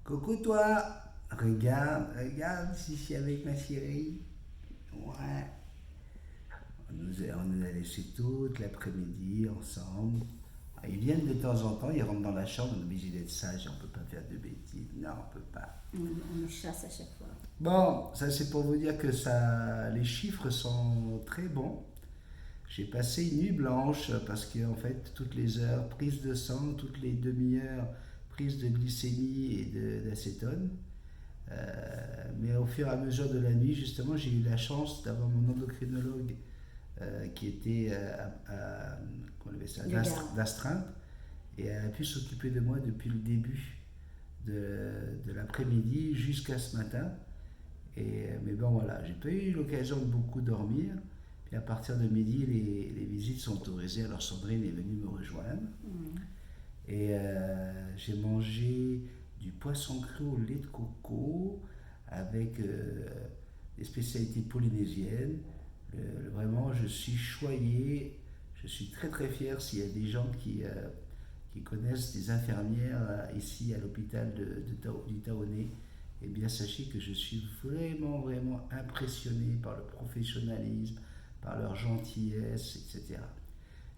Coucou toi, regarde si je suis avec ma chérie. Ouais, on nous a laissé toute l'après-midi ensemble. Ah, ils viennent de temps en temps, ils rentrent dans la chambre, on est obligé d'être sage, on peut pas faire de bêtises. Non, on peut pas. On me chasse à chaque fois. Bon, ça c'est pour vous dire que ça, les chiffres sont très bons. J'ai passé une nuit blanche parce que en fait, toutes les heures, prise de sang, toutes les demi-heures, prise de glycémie et d'acétone. Mais au fur et à mesure de la nuit, justement, j'ai eu la chance d'avoir mon endocrinologue qui était comment on appelle ça, Le gars. d'astreinte et elle a pu s'occuper de moi depuis le début de l'après-midi jusqu'à ce matin. Mais bon, voilà, j'ai pas eu l'occasion de beaucoup dormir. Puis à partir de midi, les visites sont autorisées. Alors Sandrine est venue me rejoindre. J'ai mangé du poisson cru au lait de coco avec des spécialités polynésiennes. Vraiment, je suis choyé. Je suis très très fier s'il y a des gens qui connaissent des infirmières ici à l'hôpital du Taoné. Eh bien, sachez que je suis vraiment vraiment impressionné par le professionnalisme, par leur gentillesse, etc.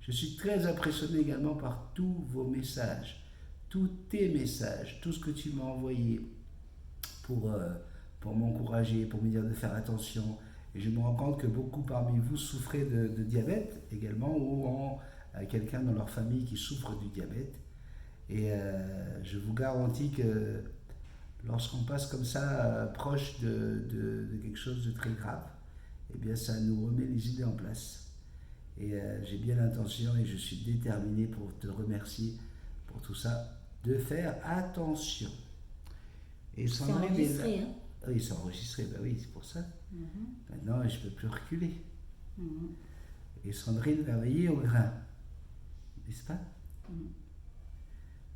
Je suis très impressionné également par tous vos messages, tous tes messages, tout ce que tu m'as envoyé pour, euh, pour m'encourager, pour me dire de faire attention. Et je me rends compte que beaucoup parmi vous souffrez de diabète également ou ont quelqu'un dans leur famille qui souffre du diabète. Je vous garantis que lorsqu'on passe comme ça proche de quelque chose de très grave, eh bien ça nous remet les idées en place. J'ai bien l'intention et je suis déterminé pour te remercier pour tout ça, de faire attention. Et C'est Sandrine est là. enregistré, hein. Oui, c'est enregistré, ben oui, c'est pour ça. Mhm. Maintenant, je ne peux plus reculer. Mhm. Et Sandrine va veiller au grain, n'est-ce pas? Mhm.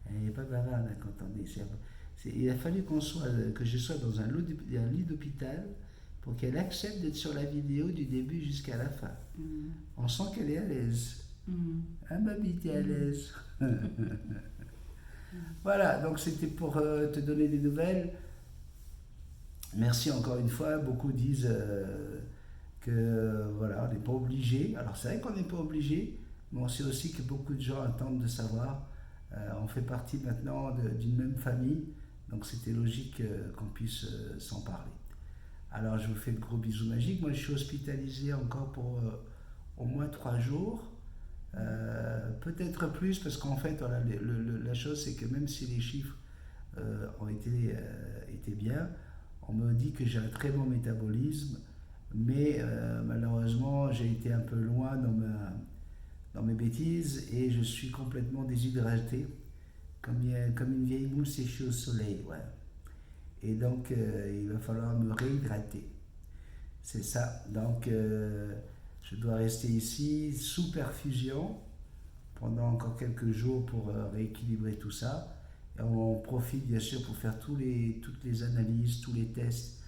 Elle n'est pas bavarde hein, quand on est. Il a fallu que je sois dans un lit d'hôpital pour qu'elle accepte d'être sur la vidéo du début jusqu'à la fin. Mhm. On sent qu'elle est à l'aise. Mhm. Ah, mamie, t'es à l'aise. Voilà, donc c'était pour te donner des nouvelles. Merci encore une fois. Beaucoup disent que voilà, on n'est pas obligé. Alors c'est vrai qu'on n'est pas obligé, mais on sait aussi que beaucoup de gens attendent de savoir. On fait partie maintenant d'une même famille, donc c'était logique qu'on puisse s'en parler. Alors je vous fais de gros bisous magiques. Moi je suis hospitalisé encore pour au moins 3 jours. Peut-être plus parce qu'en fait voilà, la chose c'est que même si les chiffres ont été bien, on me dit que j'ai un très bon métabolisme, mais malheureusement j'ai été un peu loin dans mes bêtises et je suis complètement déshydraté, comme une vieille moule séchée au soleil. Ouais. Et donc il va falloir me réhydrater. C'est ça. Donc je dois rester ici sous perfusion pendant encore quelques jours pour rééquilibrer tout ça. Et on profite bien sûr pour faire toutes les analyses, tous les tests.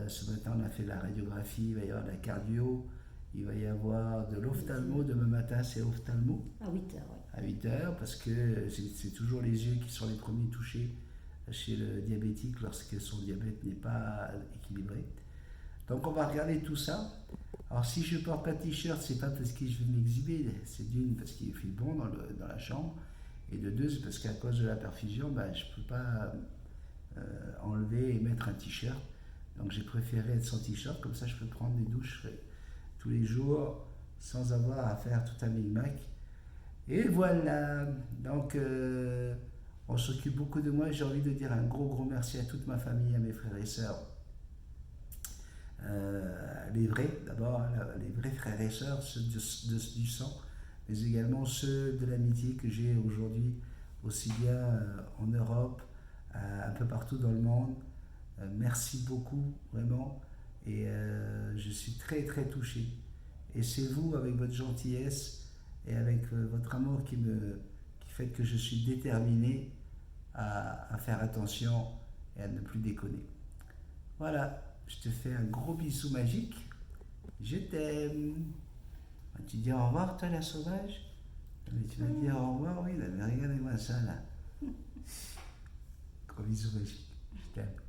Ce matin, on a fait la radiographie, il va y avoir la cardio, il va y avoir de l'ophtalmo. Demain matin, c'est ophtalmo. À 8 heures, oui. À 8 heures, parce que c'est toujours les yeux qui sont les premiers touchés chez le diabétique lorsque son diabète n'est pas équilibré. Donc on va regarder tout ça. Alors si je porte pas de t-shirt, c'est pas parce que je vais m'exhiber, c'est d'une parce qu'il fait bon dans la chambre, et de deux c'est parce qu'à cause de la perfusion, ben, je peux pas enlever et mettre un t-shirt. Donc j'ai préféré être sans t-shirt, comme ça je peux prendre des douches tous les jours sans avoir à faire tout un micmac. Et voilà, donc on s'occupe beaucoup de moi. J'ai envie de dire un gros merci à toute ma famille, à mes frères et sœurs. Les vrais, d'abord, les vrais frères et sœurs, ceux du sang, mais également ceux de l'amitié que j'ai aujourd'hui, aussi bien en Europe, un peu partout dans le monde. Merci beaucoup, vraiment, et je suis très très touché. Et c'est vous, avec votre gentillesse et avec votre amour qui fait que je suis déterminé à faire attention et à ne plus déconner. Voilà, je te fais un gros bisou magique. Je t'aime. Tu dis au revoir, toi, la sauvage? Mais tu vas dire au revoir, oui, mais regardez-moi ça, là. Gros bisous, Brigitte. Je t'aime.